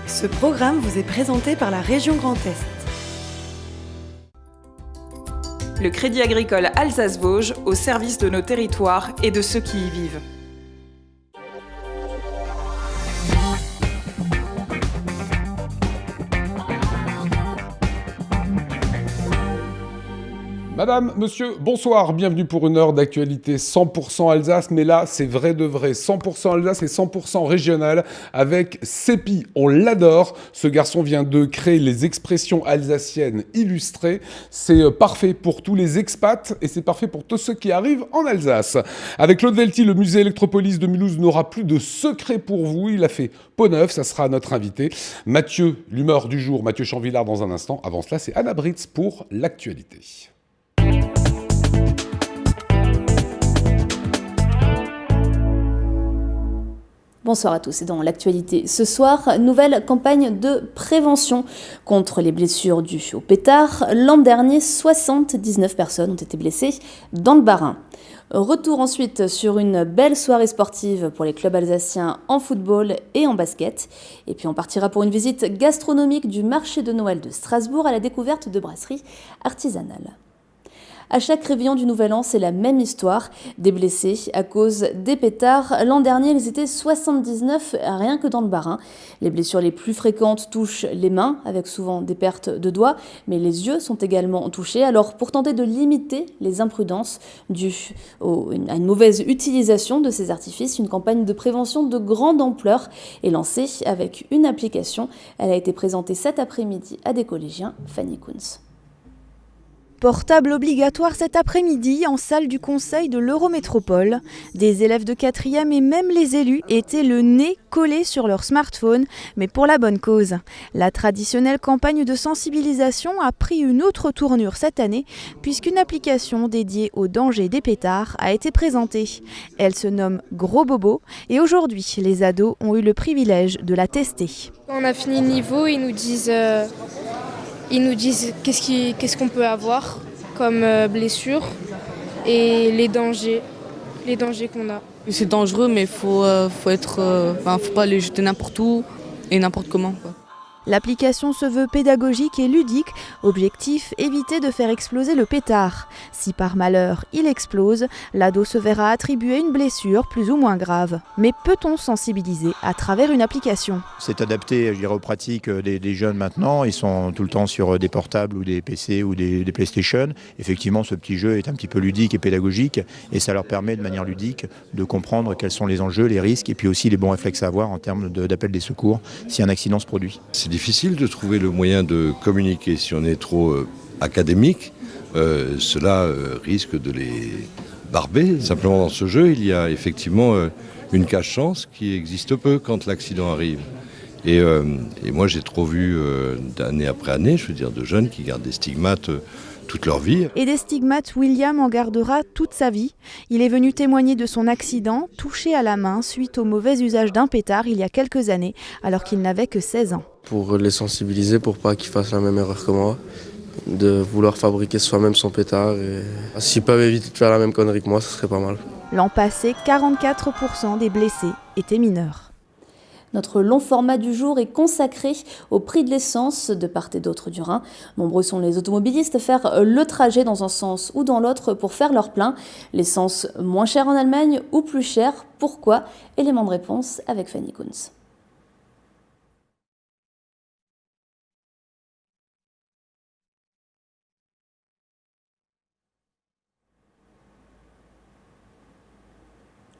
Ce programme vous est présenté par la région Grand Est. Le Crédit Agricole Alsace-Vosges au service de nos territoires et de ceux qui y vivent. Madame, monsieur, bonsoir, bienvenue pour une heure d'actualité 100% Alsace, mais là, c'est vrai de vrai, 100% Alsace et 100% régional, avec Sépi, on l'adore, ce garçon vient de créer les expressions alsaciennes illustrées, c'est parfait pour tous les expats et c'est parfait pour tous ceux qui arrivent en Alsace. Avec Claude Velti, le musée Electropolis de Mulhouse n'aura plus de secret pour vous, il a fait peau neuve, ça sera notre invité. Mathieu, l'humeur du jour, Mathieu Chanvillard dans un instant, avant cela, c'est Anna Britz pour l'actualité. Bonsoir à tous, et dans l'actualité ce soir, nouvelle campagne de prévention contre les blessures dues au pétard. L'an dernier, 79 personnes ont été blessées dans le Bas-Rhin. Retour ensuite sur une belle soirée sportive pour les clubs alsaciens en football et en basket. Et puis on partira pour une visite gastronomique du marché de Noël de Strasbourg à la découverte de brasseries artisanales. À chaque réveillon du Nouvel An, c'est la même histoire. Des blessés à cause des pétards. L'an dernier, ils étaient 79 rien que dans le Bas-Rhin. Les blessures les plus fréquentes touchent les mains, avec souvent des pertes de doigts, mais les yeux sont également touchés. Alors, pour tenter de limiter les imprudences dues à une mauvaise utilisation de ces artifices, une campagne de prévention de grande ampleur est lancée avec une application. Elle a été présentée cet après-midi à des collégiens. Fanny Kunz. Portable obligatoire cet après-midi en salle du conseil de l'Eurométropole. Des élèves de 4e et même les élus étaient le nez collé sur leur smartphone, mais pour la bonne cause. La traditionnelle campagne de sensibilisation a pris une autre tournure cette année, puisqu'une application dédiée au danger des pétards a été présentée. Elle se nomme Gros Bobo et aujourd'hui, les ados ont eu le privilège de la tester. Quand on a fini le niveau, ils nous disent qu'est-ce qu'on peut avoir comme blessure et les dangers qu'on a. C'est dangereux, mais faut pas les jeter n'importe où et n'importe comment, quoi. L'application se veut pédagogique et ludique, objectif éviter de faire exploser le pétard. Si par malheur il explose, l'ado se verra attribuer une blessure plus ou moins grave. Mais peut-on sensibiliser à travers une application ? C'est adapté, je dirais, aux pratiques des jeunes maintenant. Ils sont tout le temps sur des portables ou des PC ou des PlayStation. Effectivement, ce petit jeu est un petit peu ludique et pédagogique et ça leur permet de manière ludique de comprendre quels sont les enjeux, les risques et puis aussi les bons réflexes à avoir en termes d'appel des secours si un accident se produit. C'est difficile de trouver le moyen de communiquer. Si on est trop académique, cela risque de les barber. Simplement dans ce jeu, il y a effectivement une cache-chance qui existe peu quand l'accident arrive. Et moi j'ai trop vu d'année après année, je veux dire, de jeunes qui gardent des stigmates toute leur vie. Et des stigmates, William en gardera toute sa vie. Il est venu témoigner de son accident, touché à la main suite au mauvais usage d'un pétard il y a quelques années, alors qu'il n'avait que 16 ans. Pour les sensibiliser, pour pas qu'ils fassent la même erreur que moi, de vouloir fabriquer soi-même son pétard. Et s'ils peuvent éviter de faire la même connerie que moi, ce serait pas mal. L'an passé, 44% des blessés étaient mineurs. Notre long format du jour est consacré au prix de l'essence de part et d'autre du Rhin. Nombreux sont les automobilistes à faire le trajet dans un sens ou dans l'autre pour faire leur plein. L'essence moins chère en Allemagne ou plus chère, pourquoi ? Élément de réponse avec Fanny Kunz.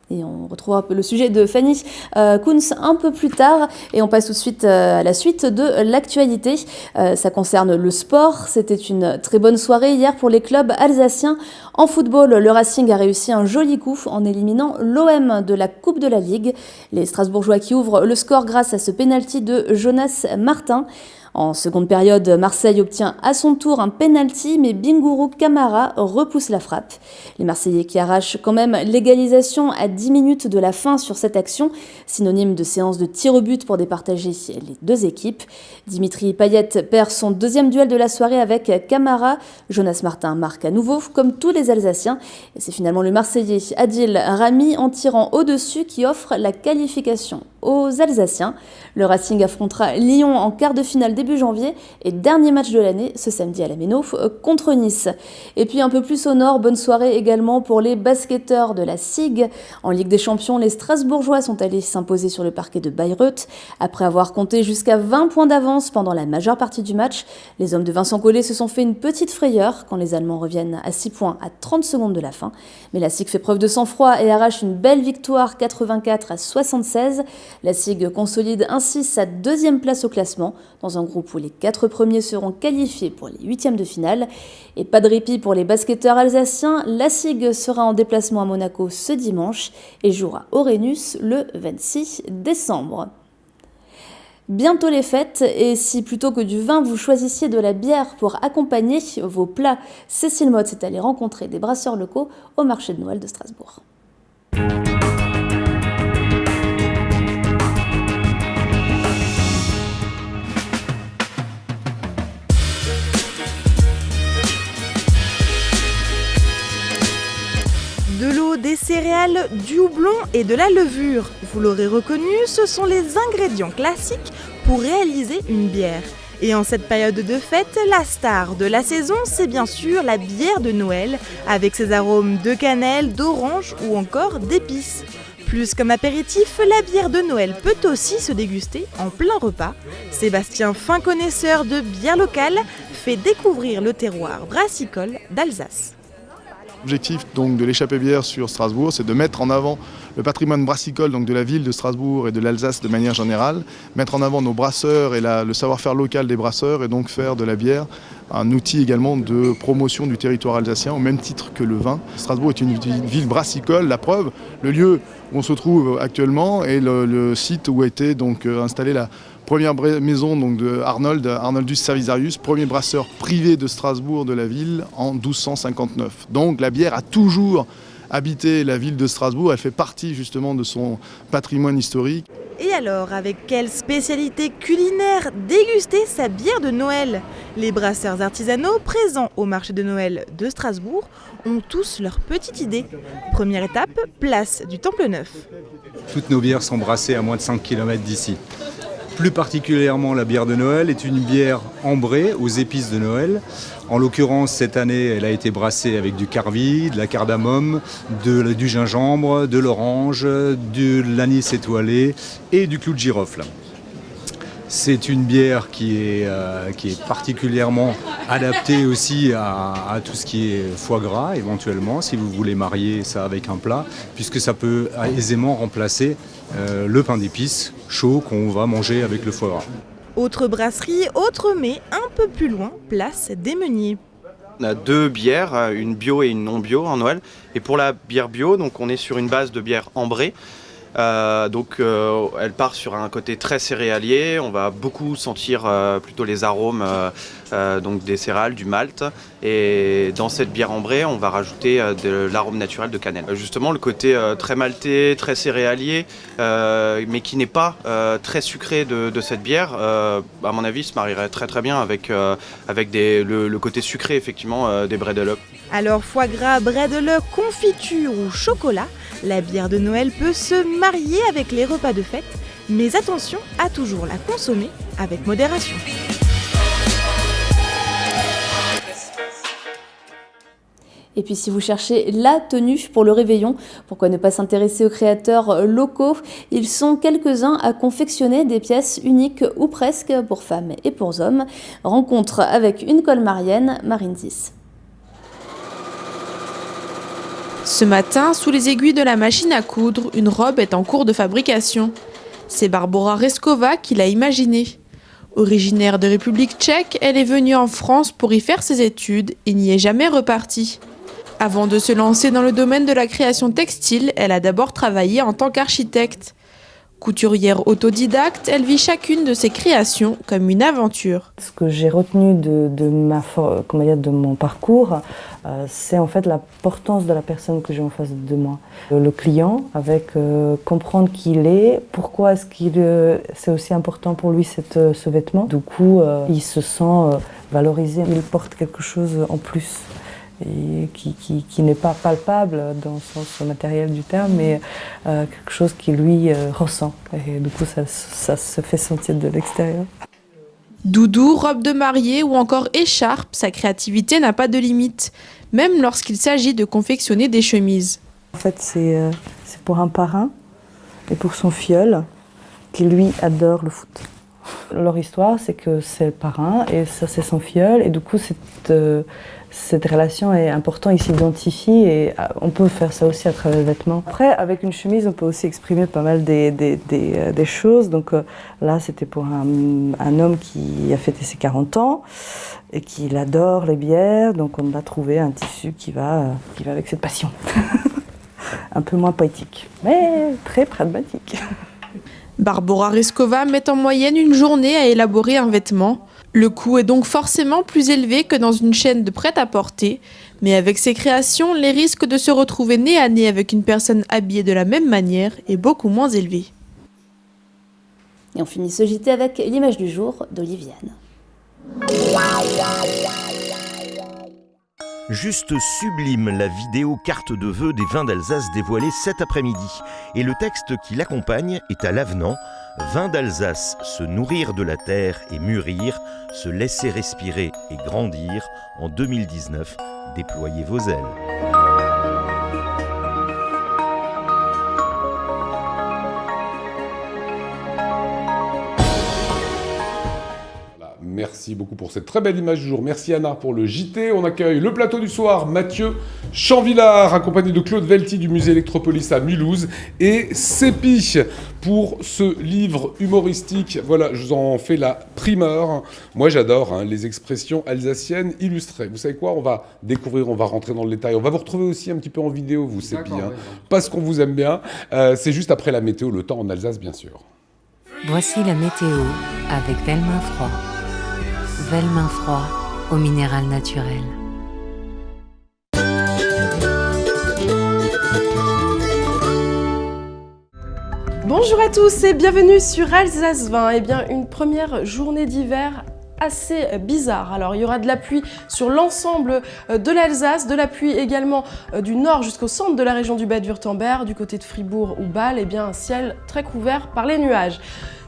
Et on retrouvera le sujet de Fanny Kunz un peu plus tard. Et on passe tout de suite à la suite de l'actualité. Ça concerne le sport. C'était une très bonne soirée hier pour les clubs alsaciens. En football, le Racing a réussi un joli coup en éliminant l'OM de la Coupe de la Ligue. Les Strasbourgeois qui ouvrent le score grâce à ce pénalty de Jonas Martin. En seconde période, Marseille obtient à son tour un penalty, mais Bingourou Kamara repousse la frappe. Les Marseillais qui arrachent quand même l'égalisation à 10 minutes de la fin sur cette action, synonyme de séance de tir au but pour départager les deux équipes. Dimitri Payet perd son deuxième duel de la soirée avec Kamara. Jonas Martin marque à nouveau, comme tous les Alsaciens. Et c'est finalement le Marseillais Adil Rami en tirant au-dessus qui offre la qualification aux Alsaciens. Le Racing affrontera Lyon en quart de finale début janvier et dernier match de l'année ce samedi à la Méno contre Nice. Et puis un peu plus au nord, bonne soirée également pour les basketteurs de la SIG. En Ligue des Champions, les Strasbourgeois sont allés s'imposer sur le parquet de Bayreuth. Après avoir compté jusqu'à 20 points d'avance pendant la majeure partie du match, les hommes de Vincent Collet se sont fait une petite frayeur quand les Allemands reviennent à 6 points à 30 secondes de la fin. Mais la SIG fait preuve de sang-froid et arrache une belle victoire 84-76. La SIG consolide ainsi sa deuxième place au classement, dans un groupe où les 4 premiers seront qualifiés pour les huitièmes de finale. Et pas de répit pour les basketteurs alsaciens, la SIG sera en déplacement à Monaco ce dimanche et jouera Orenus le 26 décembre. Bientôt les fêtes, et si plutôt que du vin, vous choisissiez de la bière pour accompagner vos plats, Cécile Mott est allée rencontrer des brasseurs locaux au marché de Noël de Strasbourg. De l'eau, des céréales, du houblon et de la levure. Vous l'aurez reconnu, ce sont les ingrédients classiques pour réaliser une bière. Et en cette période de fête, la star de la saison, c'est bien sûr la bière de Noël, avec ses arômes de cannelle, d'orange ou encore d'épices. Plus comme apéritif, la bière de Noël peut aussi se déguster en plein repas. Sébastien, fin connaisseur de bière locale, fait découvrir le terroir brassicole d'Alsace. L'objectif donc de l'échappée bière sur Strasbourg, c'est de mettre en avant le patrimoine brassicole donc de la ville de Strasbourg et de l'Alsace de manière générale, mettre en avant nos brasseurs et le savoir-faire local des brasseurs et donc faire de la bière un outil également de promotion du territoire alsacien au même titre que le vin. Strasbourg est une ville brassicole, la preuve, le lieu où on se trouve actuellement est le site où a été donc installée la première maison donc, de Arnoldus Servizarius, premier brasseur privé de Strasbourg de la ville en 1259. Donc la bière a toujours habité la ville de Strasbourg, elle fait partie justement de son patrimoine historique. Et alors, avec quelle spécialité culinaire déguster sa bière de Noël ? Les brasseurs artisanaux présents au marché de Noël de Strasbourg ont tous leur petite idée. Première étape, place du Temple Neuf. Toutes nos bières sont brassées à moins de 5 km d'ici. Plus particulièrement, la bière de Noël est une bière ambrée aux épices de Noël. En l'occurrence, cette année, elle a été brassée avec du carvi, de la cardamome, du gingembre, de l'orange, de l'anis étoilé et du clou de girofle. C'est une bière qui est particulièrement adaptée aussi à tout ce qui est foie gras, éventuellement, si vous voulez marier ça avec un plat, puisque ça peut aisément remplacer le pain d'épices chaud qu'on va manger avec le foie gras. Autre brasserie, autre mets, un peu plus loin, place des Meuniers. On a 2 bières, une bio et une non bio en Noël. Et pour la bière bio, donc on est sur une base de bière ambrée. Elle part sur un côté très céréalier, on va beaucoup sentir plutôt les arômes donc des céréales, du malt, et dans cette bière ambrée on va rajouter de l'arôme naturel de cannelle. Justement le côté très maltais, très céréalier, mais qui n'est pas très sucré de cette bière, à mon avis se marierait très très bien avec le côté sucré effectivement des bredele. Alors foie gras, bredele, confiture ou chocolat, la bière de Noël peut se marier avec les repas de fête, mais attention à toujours la consommer avec modération. Et puis si vous cherchez la tenue pour le réveillon, pourquoi ne pas s'intéresser aux créateurs locaux ? Ils sont quelques-uns à confectionner des pièces uniques ou presque pour femmes et pour hommes. Rencontre avec une colmarienne, Marine Zis. Ce matin, sous les aiguilles de la machine à coudre, une robe est en cours de fabrication. C'est Barbora Reskova qui l'a imaginée. Originaire de République tchèque, elle est venue en France pour y faire ses études et n'y est jamais repartie. Avant de se lancer dans le domaine de la création textile, elle a d'abord travaillé en tant qu'architecte. Couturière autodidacte, elle vit chacune de ses créations comme une aventure. Ce que j'ai retenu de mon parcours, c'est en fait l'importance de la personne que j'ai en face de moi. Le client, avec comprendre qui il est, pourquoi est-ce c'est aussi important pour lui ce vêtement. Du coup, il se sent valorisé, il porte quelque chose en plus. Et qui n'est pas palpable dans le sens matériel du terme, mais quelque chose qui lui ressent. Et du coup, ça se fait sentir de l'extérieur. Doudou, robe de mariée ou encore écharpe, sa créativité n'a pas de limite, même lorsqu'il s'agit de confectionner des chemises. En fait, c'est pour un parrain et pour son filleul, qui lui adore le foot. Leur histoire, c'est que c'est le parrain et ça, c'est son filleul, et du coup, cette relation est importante, ils s'identifient et on peut faire ça aussi à travers le vêtement. Après, avec une chemise, on peut aussi exprimer pas mal des choses. Donc là, c'était pour un homme qui a fêté ses 40 ans et qui adore les bières. Donc on a trouvé un tissu qui va avec cette passion. Un peu moins poétique, mais très pragmatique. Barbora Reskova met en moyenne une journée à élaborer un vêtement. Le coût est donc forcément plus élevé que dans une chaîne de prêt-à-porter, mais avec ses créations, les risques de se retrouver nez à nez avec une personne habillée de la même manière est beaucoup moins élevé. Et on finit ce JT avec l'image du jour d'Oliviane. Juste sublime la vidéo carte de vœux des vins d'Alsace dévoilée cet après-midi. Et le texte qui l'accompagne est à l'avenant. Vins d'Alsace, se nourrir de la terre et mûrir, se laisser respirer et grandir. En 2019, déployez vos ailes. Merci beaucoup pour cette très belle image du jour. Merci Anna pour le JT. On accueille le plateau du soir, Mathieu Chanvillard, accompagné de Claude Velti du musée Electropolis à Mulhouse, et Sépi pour ce livre humoristique. Voilà, je vous en fais la primeur. Moi j'adore les expressions alsaciennes illustrées. Vous savez quoi, on va découvrir, on va rentrer dans le détail. On va vous retrouver aussi un petit peu en vidéo, vous Sépi, parce qu'on vous aime bien. C'est juste après la météo, le temps en Alsace bien sûr. Voici la météo avec Velmin Froid. Velmin Froid au minéral naturel. Bonjour à tous et bienvenue sur Alsace 20. Eh bien, une première journée d'hiver assez bizarre. Alors il y aura de la pluie sur l'ensemble de l'Alsace, de la pluie également du nord jusqu'au centre de la région du Bade-Wurtemberg, du côté de Fribourg ou Bâle, eh bien un ciel très couvert par les nuages.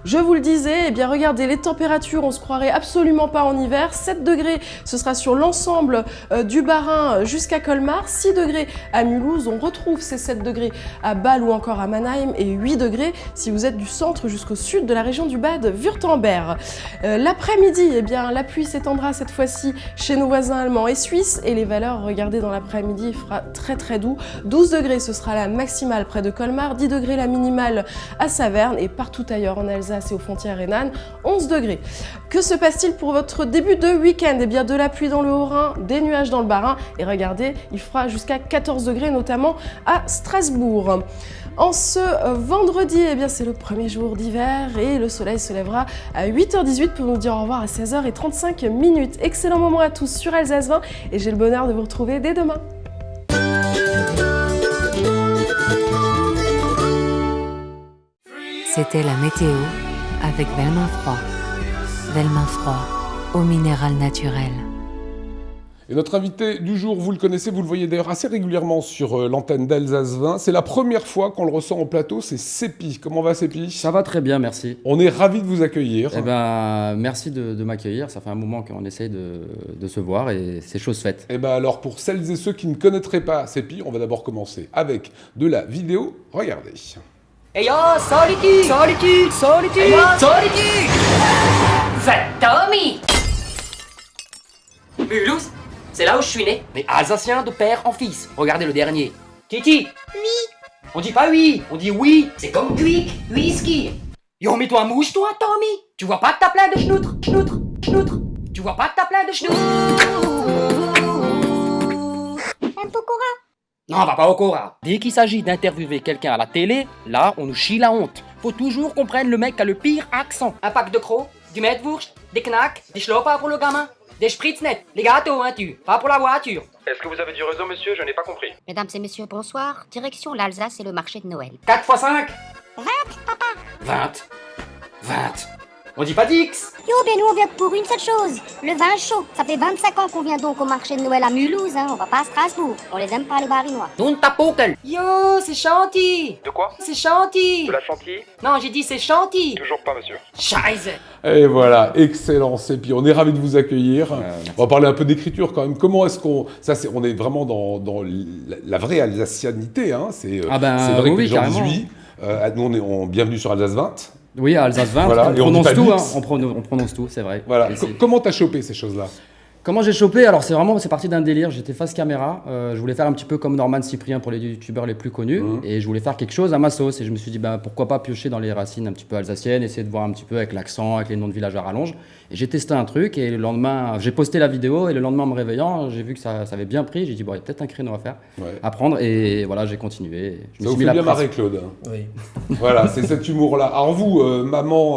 Je vous le disais, eh bien regardez les températures, on se croirait absolument pas en hiver. 7 degrés, ce sera sur l'ensemble du Bas-Rhin jusqu'à Colmar. 6 degrés à Mulhouse, on retrouve ces 7 degrés à Bâle ou encore à Mannheim, et 8 degrés si vous êtes du centre jusqu'au sud de la région du Bade-Wurtemberg. L'après-midi, eh bien la pluie s'étendra cette fois-ci chez nos voisins allemands et suisses, et les valeurs, regardez dans l'après-midi, il fera très très doux. 12 degrés, ce sera la maximale près de Colmar, 10 degrés la minimale à Saverne, et partout ailleurs en Alsace et aux frontières rhénanes, 11 degrés. Que se passe-t-il pour votre début de week-end? Eh bien de la pluie dans le Haut-Rhin, des nuages dans le Bas-Rhin, et regardez, il fera jusqu'à 14 degrés notamment à Strasbourg. En ce vendredi, eh bien c'est le premier jour d'hiver et le soleil se lèvera à 8h18 pour nous dire au revoir à 16h35. Excellent moment à tous sur Alsace 20 et j'ai le bonheur de vous retrouver dès demain. C'était la météo avec Velmin Froid. Velmin Froid au minéral naturel. Et notre invité du jour, vous le connaissez, vous le voyez d'ailleurs assez régulièrement sur l'antenne d'Alsace 20. C'est la première fois qu'on le ressent en plateau, c'est Sépi. Comment va Sépi? Ça va très bien, merci. On est ravis de vous accueillir. Eh ben, merci de m'accueillir. Ça fait un moment qu'on essaye de se voir et c'est chose faite. Et ben alors, pour celles et ceux qui ne connaîtraient pas Sépi, on va d'abord commencer avec de la vidéo. Regardez. Hey yo, solitude, hey yo, solitude. Faites Tommy. Mulhouse, c'est là où je suis né. Mais alsacien de père en fils. Regardez le dernier. Kiki. Oui. On dit pas oui, on dit oui. C'est comme quick, whisky. Yo, mets-toi mouche toi, Tommy. Tu vois pas que t'as plein de schnoutres. Tu vois pas que t'as plein de schnoutres. Un pokora. Non, va pas au Cora. Dès qu'il s'agit d'interviewer quelqu'un à la télé, là, on nous chie la honte. Faut toujours qu'on prenne le mec qui a le pire accent. Un pack de crocs, du Mettwurst, des knacks, des schlopas pour le gamin, des spritznet, les gâteaux, hein, pas pour la voiture. Est-ce que vous avez du réseau, monsieur? Je n'ai pas compris. Mesdames et messieurs, bonsoir. Direction l'Alsace et le marché de Noël. 4 x 5 20, papa. 20. On dit pas d'X. Yo, ben nous on vient que pour une seule chose, le vin chaud. Ça fait 25 ans qu'on vient donc au marché de Noël à Mulhouse, hein. On va pas à Strasbourg. On les aime pas les barinois. Non tapokel. Yo, c'est chantilly. De quoi? C'est chantilly. De la chantilly? Non, j'ai dit c'est chantilly. Toujours pas, monsieur. Scheiße. Et voilà, excellent. Et puis on est ravis de vous accueillir. On va parler un peu d'écriture quand même. Comment est-ce qu'on... on est vraiment dans la vraie alsacianité. Hein. C'est vrai que les gens disent oui. Nous, bienvenue sur Alsace 20. Oui, à Alsace 20, voilà, on prononce tout, hein. On prononce tout, c'est vrai. Voilà. Comment t'as chopé ces choses-là? Comment j'ai chopé? Alors c'est parti d'un délire, j'étais face caméra, je voulais faire un petit peu comme Norman Cyprien pour les youtubeurs les plus connus, et je voulais faire quelque chose à ma sauce, et je me suis dit pourquoi pas piocher dans les racines un petit peu alsaciennes, essayer de voir un petit peu avec l'accent, avec les noms de villages à rallonge, et j'ai testé un truc, et le lendemain, j'ai posté la vidéo, et le lendemain en me réveillant, j'ai vu que ça avait bien pris, j'ai dit il y a peut-être un créneau à faire, à prendre, et voilà, j'ai continué. Ça vous fait bien marrer, Claude. Oui. Voilà, c'est cet humour-là. Alors vous, maman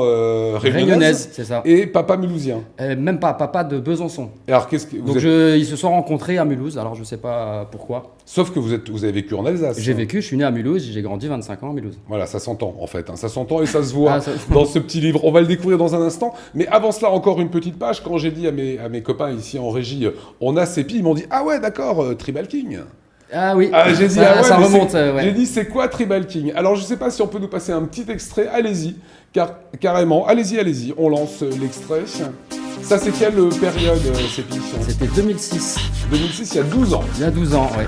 réunionnaise, c'est ça. Et papa mulhousien. Même pas, papa de Besançon. Alors qu'est-ce que donc ils se sont rencontrés à Mulhouse, alors je sais pas pourquoi. Sauf que vous avez vécu en Alsace. J'ai vécu, je suis né à Mulhouse, j'ai grandi 25 ans à Mulhouse. Voilà, ça s'entend en fait, hein. Ça s'entend et ça se voit dans ce petit livre. On va le découvrir dans un instant. Mais avant cela, encore une petite page. Quand j'ai dit à mes copains ici en régie, on a Sepi, ils m'ont dit ah ouais d'accord, Tribal King. Ah oui, j'ai dit, ça remonte. Ouais. J'ai dit c'est quoi Tribal King? Alors je sais pas si on peut nous passer un petit extrait, allez-y, carrément, allez-y, on lance l'extrait. Ça c'est quelle période, Sepi? C'était 2006. 2006, il y a 12 ans. Il y a 12 ans, ouais.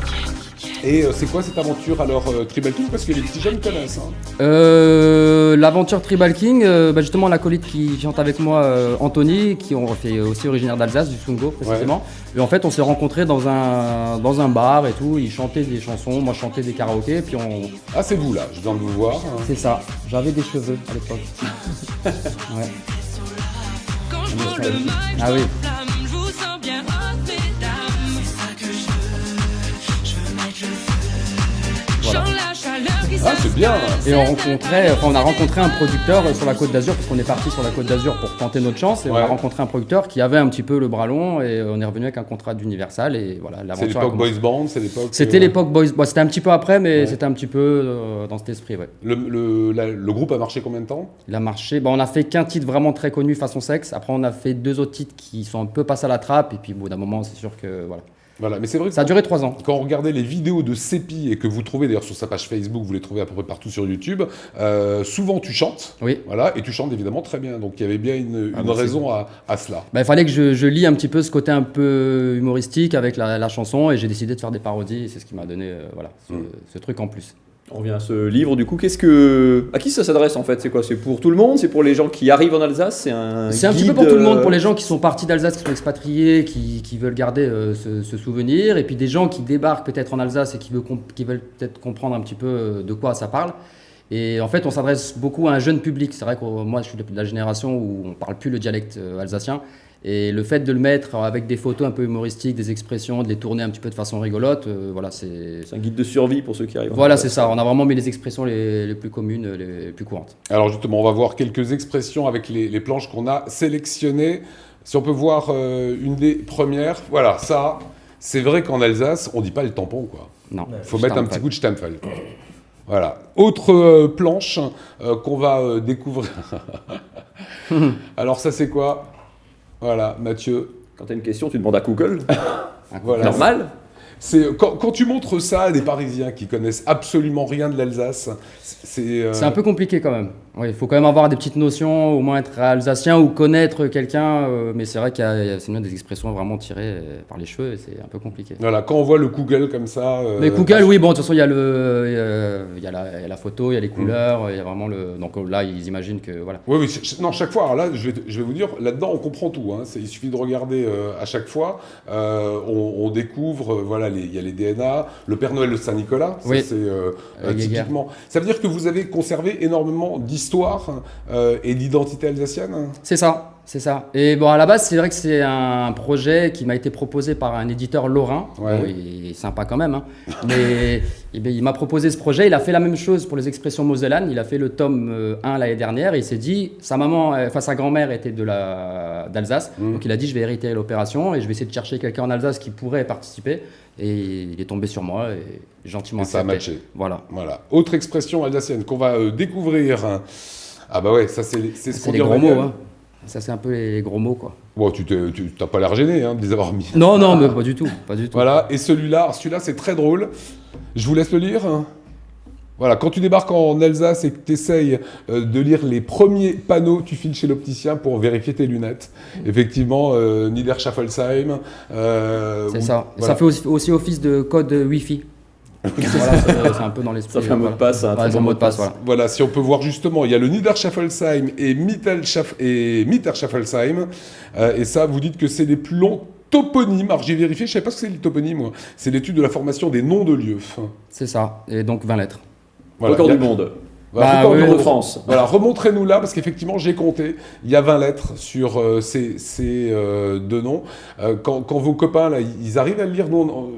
Et c'est quoi cette aventure alors Tribal King? Parce que les petits jeunes connaissent. Hein. L'aventure Tribal King, justement l'acolyte qui chante avec moi, Anthony, qui est aussi originaire d'Alsace, du Sungo précisément. Ouais. Et en fait on s'est rencontrés dans un bar et tout, ils chantaient des chansons, moi je chantais des karaokés, puis on... Ah c'est vous là, je viens de vous voir. Hein. C'est ça, j'avais des cheveux à l'époque. Ouais. Ah oui. Voilà. Ah, c'est bien. Et on a rencontré un producteur sur la Côte d'Azur, parce qu'on est parti sur la Côte d'Azur pour tenter notre chance, et on a rencontré un producteur qui avait un petit peu le bras long, et on est revenu avec un contrat d'Universal, et voilà, l'aventure. C'est l'époque Boys Band, C'était l'époque Boys Band, c'était un petit peu après, mais c'était un petit peu dans cet esprit, ouais. Le groupe a marché combien de temps? Il a marché, on a fait qu'un titre vraiment très connu façon sexe, après on a fait 2 autres titres qui sont un peu passés à la trappe, et puis au bout d'un moment, c'est sûr que voilà. Voilà, mais c'est vrai que ça a duré 3 ans. Quand on regardait les vidéos de Sepi et que vous trouvez d'ailleurs sur sa page Facebook, vous les trouvez à peu près partout sur YouTube, souvent tu chantes, voilà, et tu chantes évidemment très bien. Donc il y avait bien une raison à cela. Il fallait que je lie un petit peu ce côté un peu humoristique avec la chanson, et j'ai décidé de faire des parodies, et c'est ce qui m'a donné ce truc en plus. On revient à ce livre, du coup, à qui ça s'adresse en fait? C'est quoi? C'est pour tout le monde? C'est pour les gens qui arrivent en Alsace? C'est un petit peu pour tout le monde, pour les gens qui sont partis d'Alsace, qui sont expatriés, qui veulent garder ce souvenir, et puis des gens qui débarquent peut-être en Alsace et qui veulent peut-être comprendre un petit peu de quoi ça parle. Et en fait, on s'adresse beaucoup à un jeune public. C'est vrai que moi, je suis de la génération où on ne parle plus le dialecte alsacien. Et le fait de le mettre avec des photos un peu humoristiques, des expressions, de les tourner un petit peu de façon rigolote, voilà, c'est un guide de survie pour ceux qui arrivent. Voilà, c'est ça. On a vraiment mis les expressions les plus communes, les plus courantes. Alors justement, on va voir quelques expressions avec les planches qu'on a sélectionnées. Si on peut voir une des premières, voilà, ça, c'est vrai qu'en Alsace, on ne dit pas le tampon, quoi. Non. Il faut mettre un petit coup de Steinfeld. Voilà. Autre planche qu'on va découvrir. Alors ça, c'est quoi? Voilà, Mathieu. Quand tu as une question, tu demandes à Google. Voilà, normal. Quand tu montres ça à des Parisiens qui connaissent absolument rien de l'Alsace, c'est un peu compliqué quand même. Oui, il faut quand même avoir des petites notions, au moins être alsacien ou connaître quelqu'un, mais c'est vrai qu'il y a des expressions vraiment tirées par les cheveux, et c'est un peu compliqué. Voilà, quand on voit le Google comme ça... mais Google, oui, bon, de toute façon, il y a la photo, il y a les couleurs, il y a vraiment le... Donc là, ils imaginent que... Voilà. Oui, non, chaque fois, alors là, je vais vous dire, là-dedans, on comprend tout. Hein, il suffit de regarder à chaque fois. On découvre, voilà, il y a les DNA, le Père Noël de Saint-Nicolas, oui. Ça c'est typiquement... Ça veut dire que vous avez conservé énormément d'histoire et d'identité alsacienne? C'est ça. c'est ça. Et bon, à la base, c'est vrai que c'est un projet qui m'a été proposé par un éditeur lorrain. Ouais. Bon, il est sympa quand même, hein. Mais il m'a proposé ce projet. Il a fait la même chose pour les expressions mosellanes. Il a fait le tome 1 l'année dernière et il s'est dit, sa grand-mère était d'Alsace. Donc il a dit, je vais hériter l'opération et je vais essayer de chercher quelqu'un en Alsace qui pourrait participer. Et il est tombé sur moi et gentiment Et ça a accepté. matché. Voilà. Autre expression alsacienne qu'on va découvrir. Ah bah ouais, ça c'est ce qu'on C'est dit les en gros bagnole. mots, hein. Ça, c'est un peu les gros mots, quoi. Bon, tu t'as pas l'air gêné de les avoir mis. Non, mais pas du tout. Pas du tout. Voilà, et celui-là c'est très drôle. Je vous laisse le lire. Voilà, quand tu débarques en Alsace et que tu essayes de lire les premiers panneaux, tu files chez l'opticien pour vérifier tes lunettes. Effectivement, Niederschaffelsheim. C'est ça. Et ça fait aussi office de code Wi-Fi. Voilà, c'est un peu dans l'esprit. Ça fait un mot de passe, un très bon mot de passe. Voilà, si on peut voir justement, il y a le Niederschaffelsheim et Mitterschafelsheim. Et ça, vous dites que c'est les plus longs toponymes. Alors j'ai vérifié, je ne savais pas ce que c'est les toponymes, moi. C'est l'étude de la formation des noms de lieux. C'est ça, et donc 20 lettres. Voilà, Record du monde. Record de France. Voilà, remontrez-nous là, parce qu'effectivement, j'ai compté. Il y a 20 lettres sur ces deux noms. Quand vos copains, là, ils arrivent à le lire, nous,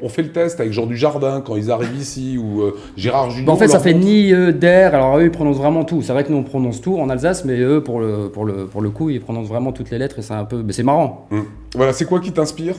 on fait le test avec Jean Dujardin, quand ils arrivent ici, ou Gérard Jugnot. En fait, ça fait ni der, alors eux, ils prononcent vraiment tout. C'est vrai que nous, on prononce tout en Alsace, mais eux, pour le coup, ils prononcent vraiment toutes les lettres, et c'est un peu... Mais c'est marrant. Voilà, c'est quoi qui t'inspire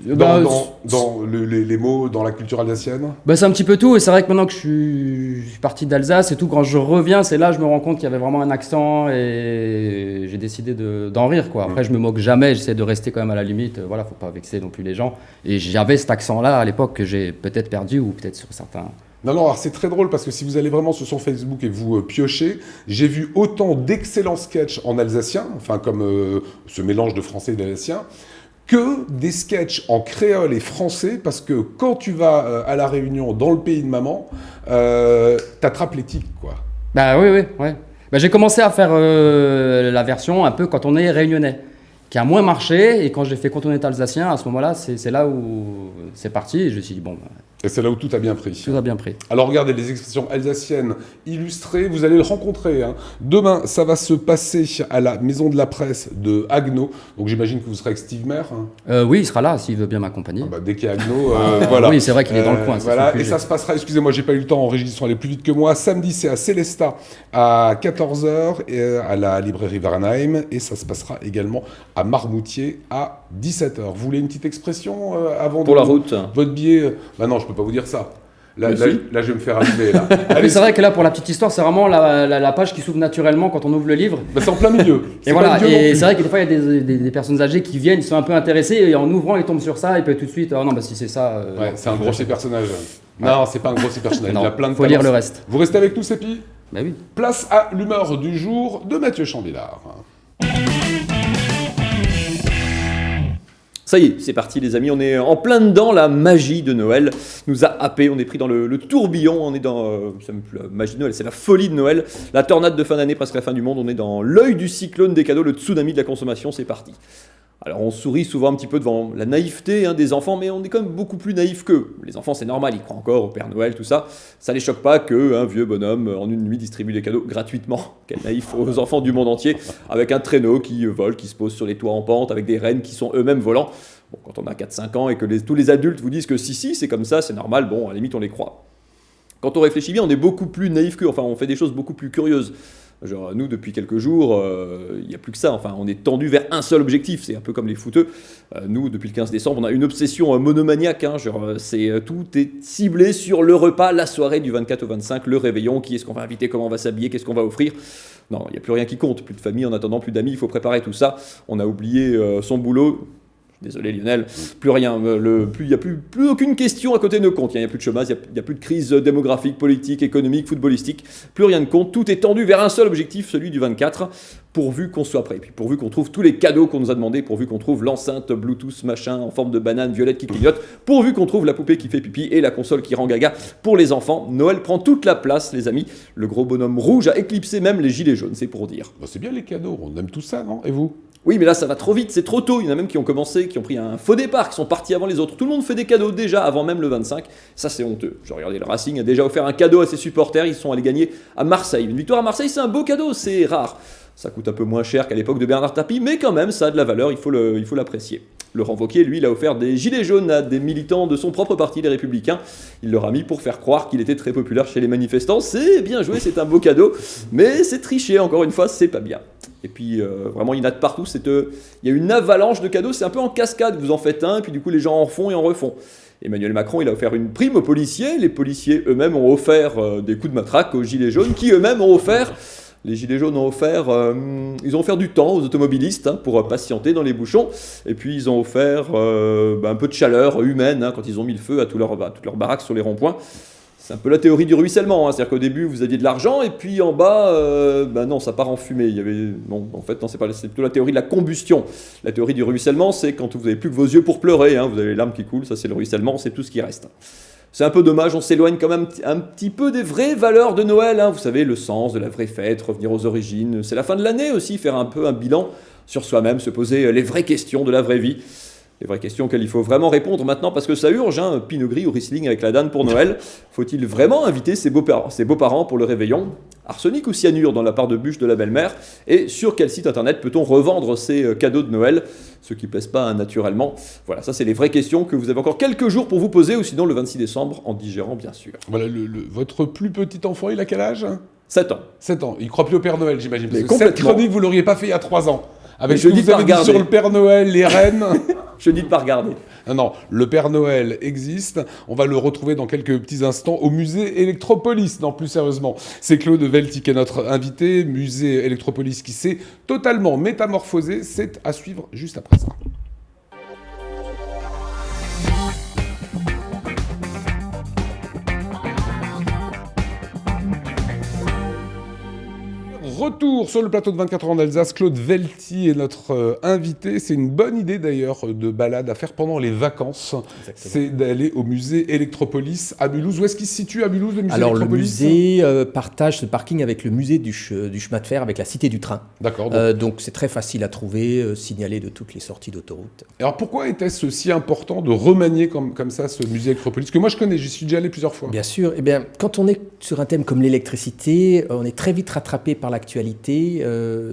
Bah, dans les mots, dans la culture alsacienne? C'est un petit peu tout, et c'est vrai que maintenant que je suis parti d'Alsace et tout, quand je reviens, c'est là que je me rends compte qu'il y avait vraiment un accent, et j'ai décidé d'en rire, quoi. Après, je me moque jamais, j'essaie de rester quand même à la limite, voilà, faut pas vexer non plus les gens. Et j'avais cet accent-là à l'époque que j'ai peut-être perdu, ou peut-être sur certains... Non, alors c'est très drôle parce que si vous allez vraiment sur son Facebook et vous piochez, j'ai vu autant d'excellents sketchs en alsacien, enfin comme ce mélange de français et d'alsacien, que des sketchs en créole et français, parce que quand tu vas à La Réunion, dans le pays de maman, t'attrapes les tics, quoi. Bah oui. J'ai commencé à faire la version un peu quand on est réunionnais, qui a moins marché, et quand j'ai fait quand on est alsacien, à ce moment-là, c'est là où c'est parti, et je me suis dit, bon... Et c'est là où tout a bien pris. Tout a bien pris. Alors regardez, les expressions alsaciennes illustrées, vous allez le rencontrer. Demain, ça va se passer à la Maison de la Presse de Haguenau. Donc j'imagine que vous serez avec Steve Maire. Oui, il sera là s'il veut bien m'accompagner. Dès qu'il y a Haguenau, voilà. Oui, c'est vrai qu'il est dans le coin. Voilà. Et ça se passera, excusez-moi, j'ai pas eu le temps, en régie, ils sont allés plus vite que moi. Samedi, c'est à Célestat à 14h, et à la librairie Varenheim. Et ça se passera également à Marmoutier à 17h. Vous voulez une petite expression avant Pour la route. Votre billet non, je peux pas vous dire ça. Là, je vais me faire allumer. Là. Allez, c'est vrai que là, pour la petite histoire, c'est vraiment la page qui s'ouvre naturellement quand on ouvre le livre. C'est en plein milieu. Et voilà. Et c'est vrai que des fois, il y a des personnes âgées qui viennent, ils sont un peu intéressés, et en ouvrant, ils tombent sur ça, et puis tout de suite, non, si c'est ça. Ouais, c'est un grossier personnage. Non, c'est pas un grossier personnage. Non, il a plein de faut talents. lire le reste. Vous restez avec nous, Sépi? Bah oui. Place à l'humeur du jour de Mathieu Chambillard. Ça y est, c'est parti les amis, on est en plein dedans, la magie de Noël nous a happés, on est pris dans le tourbillon, on est dans c'est même plus la magie de Noël, c'est la folie de Noël, la tornade de fin d'année, presque la fin du monde, on est dans l'œil du cyclone des cadeaux, le tsunami de la consommation, c'est parti. Alors on sourit souvent un petit peu devant la naïveté des enfants, mais on est quand même beaucoup plus naïfs qu'eux. Les enfants c'est normal, ils croient encore au Père Noël, tout ça. Ça les choque pas qu'un vieux bonhomme en une nuit distribue des cadeaux gratuitement. Quel naïf aux enfants du monde entier, avec un traîneau qui vole, qui se pose sur les toits en pente, avec des rennes qui sont eux-mêmes volants. Bon, quand on a 4-5 ans et que tous les adultes vous disent que si, c'est comme ça, c'est normal, bon, à la limite on les croit. Quand on réfléchit bien, on est beaucoup plus naïf qu'eux, enfin on fait des choses beaucoup plus curieuses. Genre nous depuis quelques jours, il n'y a plus que ça, enfin on est tendu vers un seul objectif, c'est un peu comme les footeux. Nous depuis le 15 décembre on a une obsession monomaniaque, tout est ciblé sur le repas, la soirée du 24 au 25, le réveillon, qui est-ce qu'on va inviter, comment on va s'habiller, qu'est-ce qu'on va offrir. Non, il n'y a plus rien qui compte, plus de famille en attendant, plus d'amis, il faut préparer tout ça. On a oublié son boulot. Désolé Lionel, plus rien, il n'y a plus aucune question à côté de nos comptes, il n'y a plus de chômage, il n'y a plus de crise démographique, politique, économique, footballistique, plus rien de compte, tout est tendu vers un seul objectif, celui du 24, pourvu qu'on soit prêt, puis pourvu qu'on trouve tous les cadeaux qu'on nous a demandé, pourvu qu'on trouve l'enceinte Bluetooth machin en forme de banane violette qui clignote, pourvu qu'on trouve la poupée qui fait pipi et la console qui rend gaga pour les enfants. Noël prend toute la place les amis, le gros bonhomme rouge a éclipsé même les gilets jaunes, c'est pour dire. C'est bien les cadeaux, on aime tout ça, non? Et vous? Oui, mais là, ça va trop vite, c'est trop tôt. Il y en a même qui ont commencé, qui ont pris un faux départ, qui sont partis avant les autres. Tout le monde fait des cadeaux déjà, avant même le 25. Ça, c'est honteux. J'ai regardé, le Racing a déjà offert un cadeau à ses supporters. Ils sont allés gagner à Marseille. Une victoire à Marseille, c'est un beau cadeau, c'est rare. Ça coûte un peu moins cher qu'à l'époque de Bernard Tapie, mais quand même, ça a de la valeur, il faut l'apprécier. Laurent Wauquiez, lui, il a offert des gilets jaunes à des militants de son propre parti, les Républicains. Il leur a mis pour faire croire qu'il était très populaire chez les manifestants. C'est bien joué, c'est un beau cadeau, mais c'est triché, encore une fois, c'est pas bien. Et puis, vraiment, il y en a de partout. Il y a une avalanche de cadeaux, c'est un peu en cascade. Vous en faites un, et puis du coup, les gens en font et en refont. Emmanuel Macron, il a offert une prime aux policiers. Les policiers eux-mêmes ont offert des coups de matraque aux gilets jaunes, qui eux-mêmes ont offert... Les Gilets jaunes ont offert, ils ont offert du temps aux automobilistes pour patienter dans les bouchons. Et puis ils ont offert un peu de chaleur humaine quand ils ont mis le feu à toutes leurs baraques sur les ronds-points. C'est un peu la théorie du ruissellement. C'est-à-dire qu'au début, vous aviez de l'argent et puis en bas, non, ça part en fumée. C'est plutôt la théorie de la combustion. La théorie du ruissellement, c'est quand vous n'avez plus que vos yeux pour pleurer. Vous avez les larmes qui coulent, ça c'est le ruissellement, c'est tout ce qui reste. C'est un peu dommage, on s'éloigne quand même un petit peu des vraies valeurs de Noël. Vous savez, le sens de la vraie fête, revenir aux origines. C'est la fin de l'année aussi, faire un peu un bilan sur soi-même, se poser les vraies questions de la vraie vie. Les vraies questions auxquelles il faut vraiment répondre maintenant parce que ça urge, Pinot Gris ou Riesling avec la dinde pour Noël. Faut-il vraiment inviter ses beaux-parents pour le réveillon? Arsenic ou cyanure dans la part de bûche de la belle-mère? Et sur quel site internet peut-on revendre ces cadeaux de Noël? Ceux qui ne plaisent pas naturellement. Voilà, ça c'est les vraies questions que vous avez encore quelques jours pour vous poser ou sinon le 26 décembre en digérant bien sûr. Voilà, votre plus petit enfant, il a quel âge? 7 ans. 7 ans. Il croit plus au Père Noël, j'imagine. Parce Mais que cette complètement. chronique, vous l'auriez pas fait il y a 3 ans. Avec Je ce que dis vous de pas avez dit regarder. sur le Père Noël, les reines. Je dis de pas regarder. Non, le Père Noël existe. On va le retrouver dans quelques petits instants au musée Electropolis. Non, plus sérieusement, c'est Claude Velti qui est notre invité. Musée Electropolis qui s'est totalement métamorphosé. C'est à suivre juste après ça. Retour sur le plateau de 24 heures en Alsace, Claude Velti est notre invité. C'est une bonne idée d'ailleurs de balade à faire pendant les vacances. Exactement. C'est d'aller au musée Electropolis à Mulhouse. Où est-ce qu'il se situe à Mulhouse, le musée Electropolis? Alors le musée partage ce parking avec le musée du chemin de fer, avec la Cité du Train. D'accord. Donc c'est très facile à trouver, signalé de toutes les sorties d'autoroute. Alors pourquoi était-ce si important de remanier comme ça ce musée Electropolis? Que moi je connais, j'y suis déjà allé plusieurs fois. Bien sûr. Eh bien, quand on est sur un thème comme l'électricité, on est très vite rattrapé par l'actualité.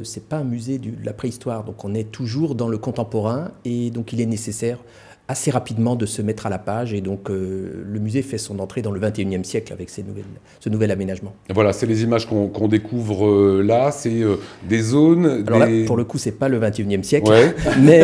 C'est pas un musée de la préhistoire, donc on est toujours dans le contemporain et donc il est nécessaire assez rapidement de se mettre à la page et donc le musée fait son entrée dans le 21e siècle avec ce nouvel aménagement. Voilà, c'est les images qu'on découvre là, c'est des zones... Alors là, pour le coup, c'est pas le 21e siècle, ouais. Mais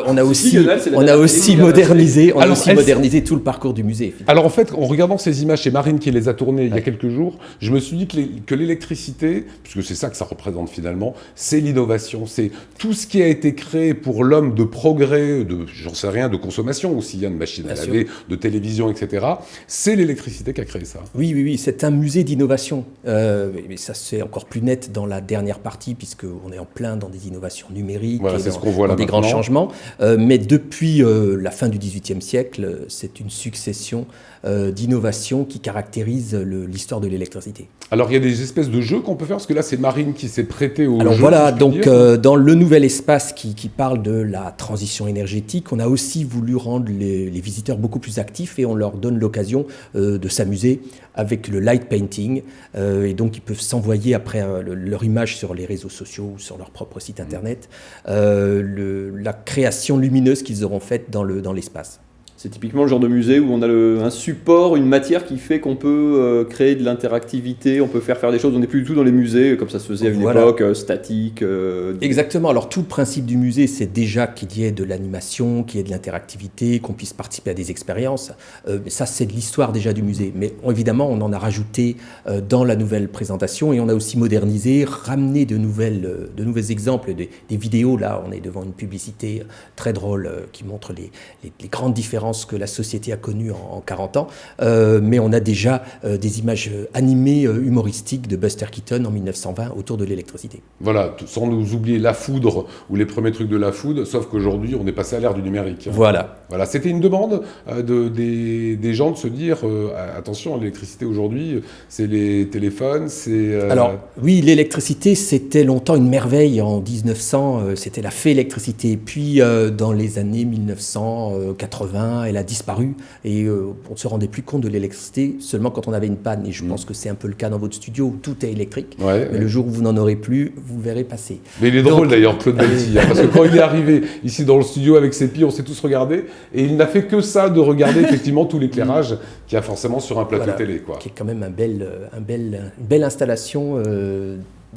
on a aussi modernisé tout le parcours du musée. Alors en fait, en regardant ces images, c'est Marine qui les a tournées il y a quelques jours, je me suis dit que l'électricité, puisque c'est ça que ça représente finalement, c'est l'innovation, c'est tout ce qui a été créé pour l'homme de progrès, j'en sais rien, de consommation aussi, de machines à laver, de télévision, etc. C'est l'électricité qui a créé ça. Oui, c'est un musée d'innovation. Mais ça, c'est encore plus net dans la dernière partie, puisqu'on est en plein dans des innovations numériques, voilà, et dans des grands changements. Mais depuis la fin du XVIIIe siècle, c'est une succession d'innovations qui caractérise l'histoire de l'électricité. Alors, il y a des espèces de jeux qu'on peut faire, parce que là, c'est Marine qui s'est prêtée au jeu. Alors voilà, donc dans le nouvel espace qui parle de la transition énergétique, on a aussi voulu rendre les visiteurs beaucoup plus actifs et on leur donne l'occasion de s'amuser avec le light painting. Et donc, ils peuvent s'envoyer après leur image sur les réseaux sociaux ou sur leur propre site internet, la création lumineuse qu'ils auront faite dans l'espace. C'est typiquement le genre de musée où on a un support, une matière qui fait qu'on peut créer de l'interactivité, on peut faire des choses. On n'est plus du tout dans les musées comme ça se faisait à une époque, statique. Exactement. Alors tout le principe du musée, c'est déjà qu'il y ait de l'animation, qu'il y ait de l'interactivité, qu'on puisse participer à des expériences. Mais ça, c'est de l'histoire déjà du musée. Mais évidemment, on en a rajouté dans la nouvelle présentation et on a aussi modernisé, ramené de nouvelles exemples, des vidéos. Là, on est devant une publicité très drôle qui montre les grandes différences que la société a connues en 40 ans, mais on a déjà des images animées humoristiques de Buster Keaton en 1920 autour de l'électricité. Voilà, sans nous oublier la foudre ou les premiers trucs de la foudre, sauf qu'aujourd'hui on est passé à l'ère du numérique. Voilà, c'était une demande des gens de se dire attention, l'électricité aujourd'hui, c'est les téléphones, c'est... Alors oui, l'électricité c'était longtemps une merveille. En 1900, c'était la fée électricité. Puis dans les années 1980, demain, elle a disparu et on ne se rendait plus compte de l'électricité seulement quand on avait une panne. Et je pense que c'est un peu le cas dans votre studio où tout est électrique. Ouais, mais le jour où vous n'en aurez plus, vous verrez passer. Mais il est drôle d'ailleurs, Claude Velti, parce que quand il est arrivé ici dans le studio avec Sepi, on s'est tous regardés et il n'a fait que ça, de regarder effectivement tout l'éclairage qu'il y a forcément sur un plateau télé, quoi. Qui est quand même une belle installation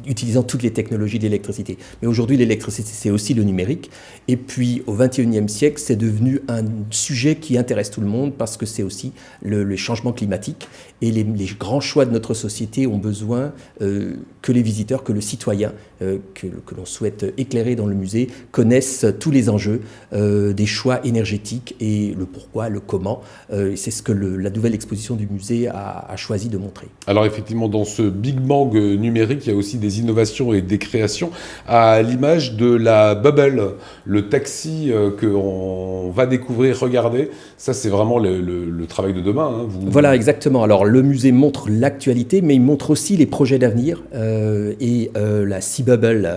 utilisant toutes les technologies de l'électricité. Mais aujourd'hui, l'électricité, c'est aussi le numérique. Et puis, au XXIe siècle, c'est devenu un sujet qui intéresse tout le monde parce que c'est aussi le changement climatique. Et les grands choix de notre société ont besoin que les visiteurs, que le citoyen, que l'on souhaite éclairer dans le musée, connaissent tous les enjeux des choix énergétiques et le pourquoi, le comment. C'est ce que la nouvelle exposition du musée a choisi de montrer. Alors effectivement, dans ce Big Bang numérique, il y a aussi des innovations et des créations à l'image de la Bubble, le taxi qu'on va découvrir, regarder. Ça, c'est vraiment le travail de demain. Hein. Voilà, exactement. Alors, le musée montre l'actualité, mais il montre aussi les projets d'avenir. La Sea-Bubble,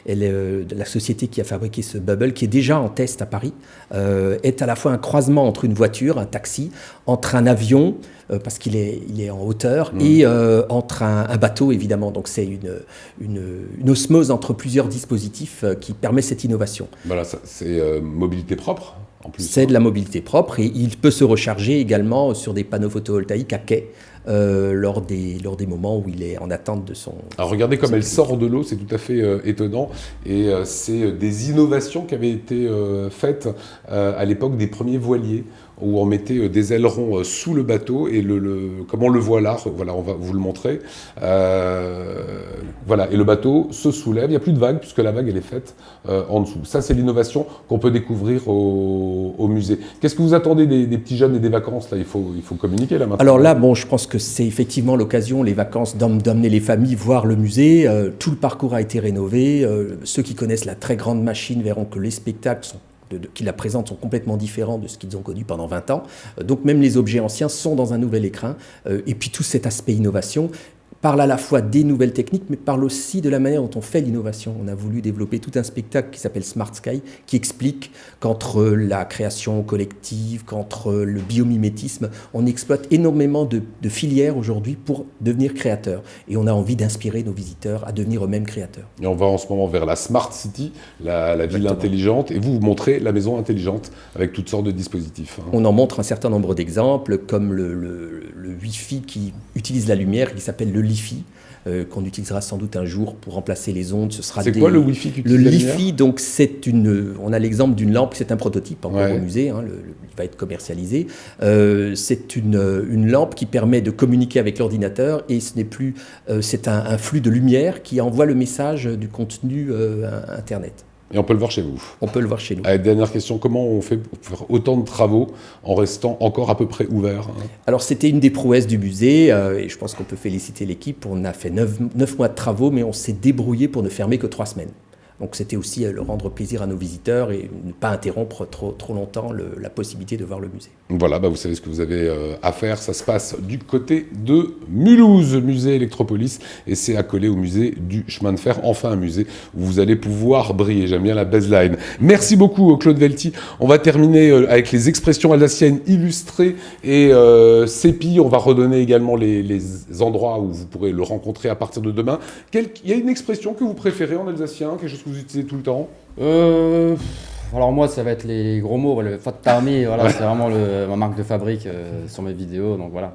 la société qui a fabriqué ce Bubble, qui est déjà en test à Paris, est à la fois un croisement entre une voiture, un taxi, entre un avion, parce qu'il est en hauteur, et entre un bateau, évidemment. Donc c'est une osmose entre plusieurs dispositifs qui permet cette innovation. Voilà, c'est mobilité propre, en plus. C'est de la mobilité propre, et il peut se recharger également sur des panneaux photovoltaïques à quai, lors des moments où il est en attente de son... Alors regardez comme elle sort de l'eau, c'est tout à fait étonnant, et c'est des innovations qui avaient été faites à l'époque des premiers voiliers, où on mettait des ailerons sous le bateau, et comme on le voit là, voilà, on va vous le montrer, voilà, et le bateau se soulève, il n'y a plus de vague, puisque la vague elle est faite en dessous. Ça c'est l'innovation qu'on peut découvrir au musée. Qu'est-ce que vous attendez des petits jeunes et des vacances là? Il faut communiquer là maintenant. Alors là, bon, je pense que c'est effectivement l'occasion, les vacances, d'emmener les familles voir le musée. Tout le parcours a été rénové. Ceux qui connaissent la très grande machine verront que les spectacles qui la présentent sont complètement différents de ce qu'ils ont connu pendant 20 ans. Donc même les objets anciens sont dans un nouvel écrin. Et puis tout cet aspect innovation parle à la fois des nouvelles techniques, mais parle aussi de la manière dont on fait l'innovation. On a voulu développer tout un spectacle qui s'appelle Smart Sky, qui explique qu'entre la création collective, qu'entre le biomimétisme, on exploite énormément de filières aujourd'hui pour devenir créateur. Et on a envie d'inspirer nos visiteurs à devenir eux-mêmes créateurs. Et on va en ce moment vers la Smart City, la ville intelligente, et vous montrez la maison intelligente avec toutes sortes de dispositifs. Hein. On en montre un certain nombre d'exemples, comme le Wi-Fi qui utilise la lumière, qui s'appelle le Li-Fi, qu'on utilisera sans doute un jour pour remplacer les ondes. C'est quoi le Wi-Fi qui utilise Le la Li-Fi, lumière ? donc on a l'exemple d'une lampe, c'est un prototype encore au musée, hein, il va être commercialisé. C'est une lampe qui permet de communiquer avec l'ordinateur, et ce n'est plus, c'est un flux de lumière qui envoie le message du contenu Internet. Et on peut le voir chez vous. On peut le voir chez nous. Allez, dernière question, comment on fait pour faire autant de travaux en restant encore à peu près ouvert, hein ? Alors c'était une des prouesses du musée, et je pense qu'on peut féliciter l'équipe. On a fait 9 mois de travaux, mais on s'est débrouillé pour ne fermer que 3 semaines. Donc c'était aussi le rendre plaisir à nos visiteurs et ne pas interrompre trop longtemps la possibilité de voir le musée. Voilà, vous savez ce que vous avez à faire. Ça se passe du côté de Mulhouse, musée Electropolis, et c'est accolé au musée du chemin de fer. Enfin un musée où vous allez pouvoir briller. J'aime bien la baseline. Merci beaucoup Claude Velti. On va terminer avec les expressions alsaciennes illustrées et Sepi. On va redonner également les endroits où vous pourrez le rencontrer à partir de demain. Il y a une expression que vous préférez en alsacien, quelque chose que vous utilisez tout le temps ? Alors moi, ça va être les gros mots, le Fattarmi, voilà, c'est vraiment ma marque de fabrique sur mes vidéos, donc voilà.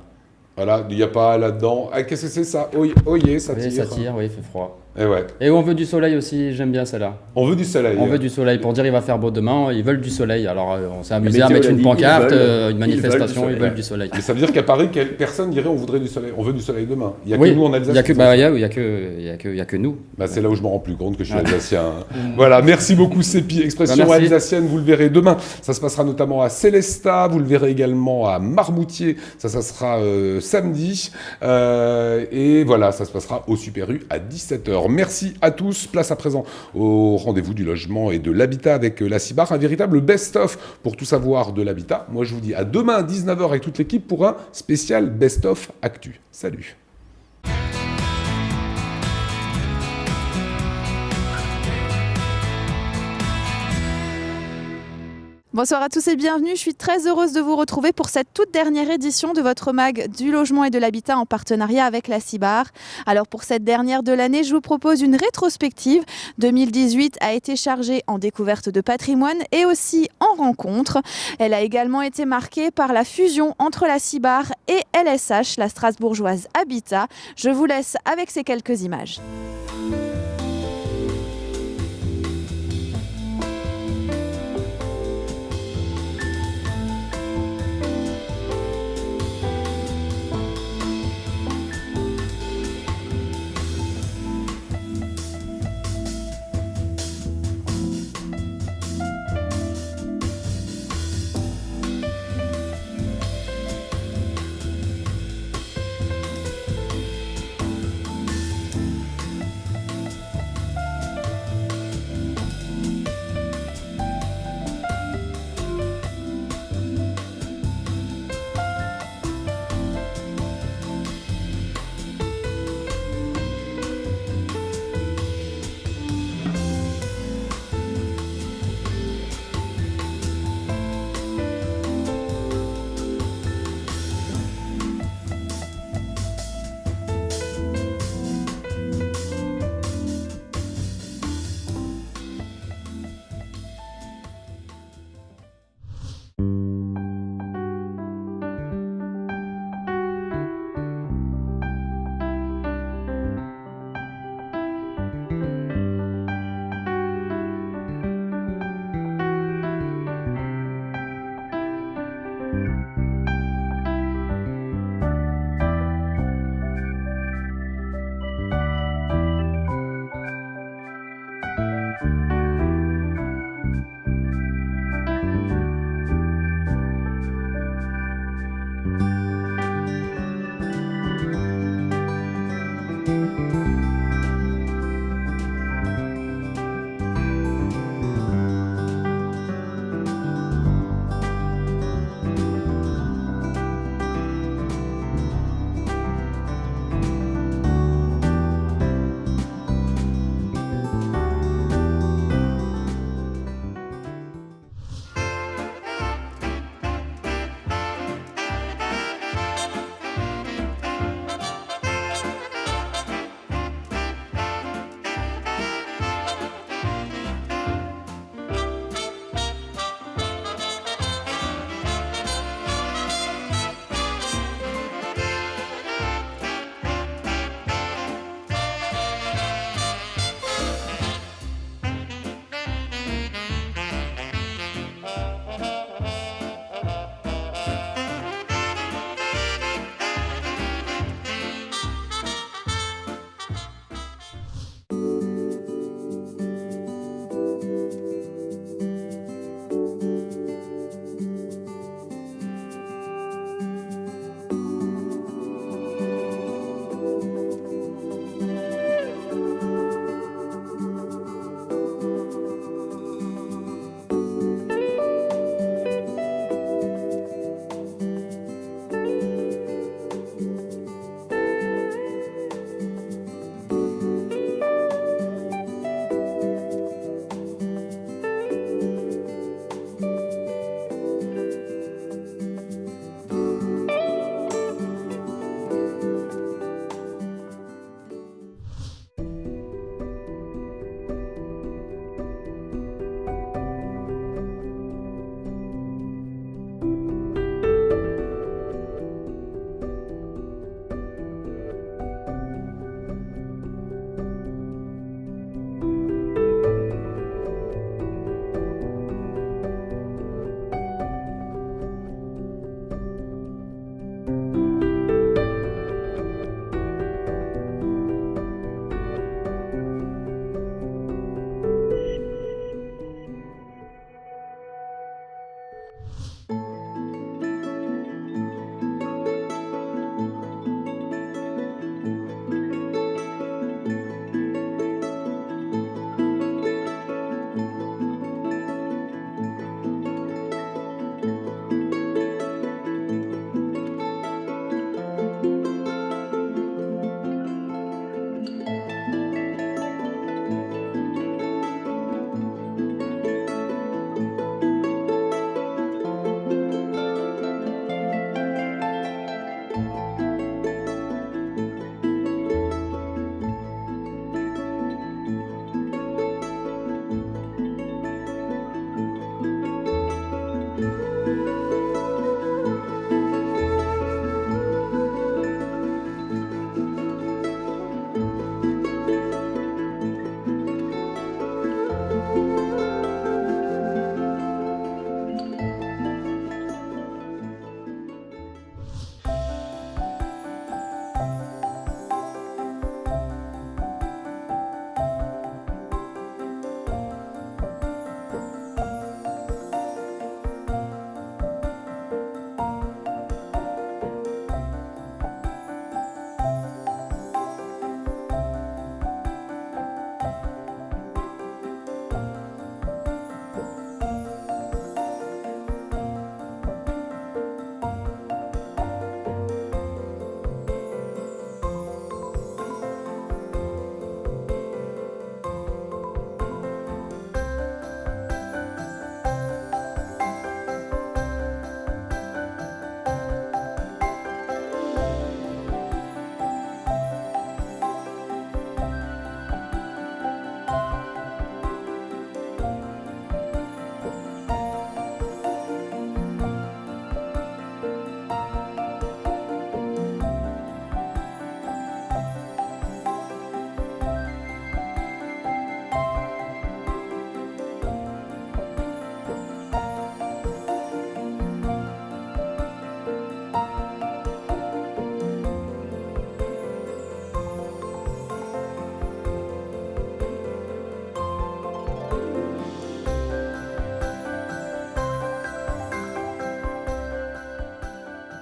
Voilà, il n'y a pas là-dedans. Ah, qu'est-ce que c'est ça ? Oye, ça tire. Oui, ça tire, oui, il fait froid. Et ouais. Et on veut du soleil aussi, j'aime bien celle-là. On veut du soleil. On veut du soleil, pour dire il va faire beau demain, ils veulent du soleil. Alors on s'est amusé à mettre une pancarte, une manifestation, ils veulent du soleil. Mais ça veut dire qu'à Paris, personne dirait on voudrait du soleil. On veut du soleil demain. Il n'y a que nous en Alsace. Il n'y a que nous. C'est là où je me rends plus compte que je suis alsacien. Voilà, merci beaucoup Sepi. Expression alsacienne, vous le verrez demain. Ça se passera notamment à Célestat, vous le verrez également à Marmoutier. Ça sera samedi. Et voilà, ça se passera au Super U à 17h. Merci à tous. Place à présent au rendez-vous du logement et de l'habitat avec la CIBAR, un véritable best-of pour tout savoir de l'habitat. Moi, je vous dis à demain à 19h avec toute l'équipe pour un spécial best-of actu. Salut. Bonsoir à tous et bienvenue. Je suis très heureuse de vous retrouver pour cette toute dernière édition de votre mag du logement et de l'habitat en partenariat avec la CIBAR. Alors pour cette dernière de l'année, je vous propose une rétrospective. 2018 a été chargée en découverte de patrimoine et aussi en rencontres. Elle a également été marquée par la fusion entre la CIBAR et LSH, la Strasbourgeoise Habitat. Je vous laisse avec ces quelques images.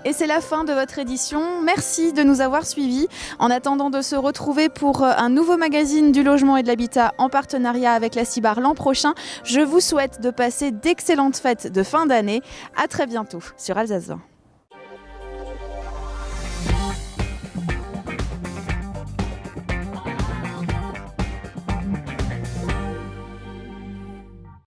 Et c'est la fin de votre édition. Merci de nous avoir suivis. En attendant de se retrouver pour un nouveau magazine du logement et de l'habitat en partenariat avec la CIBAR l'an prochain, je vous souhaite de passer d'excellentes fêtes de fin d'année. À très bientôt sur Alsace 20.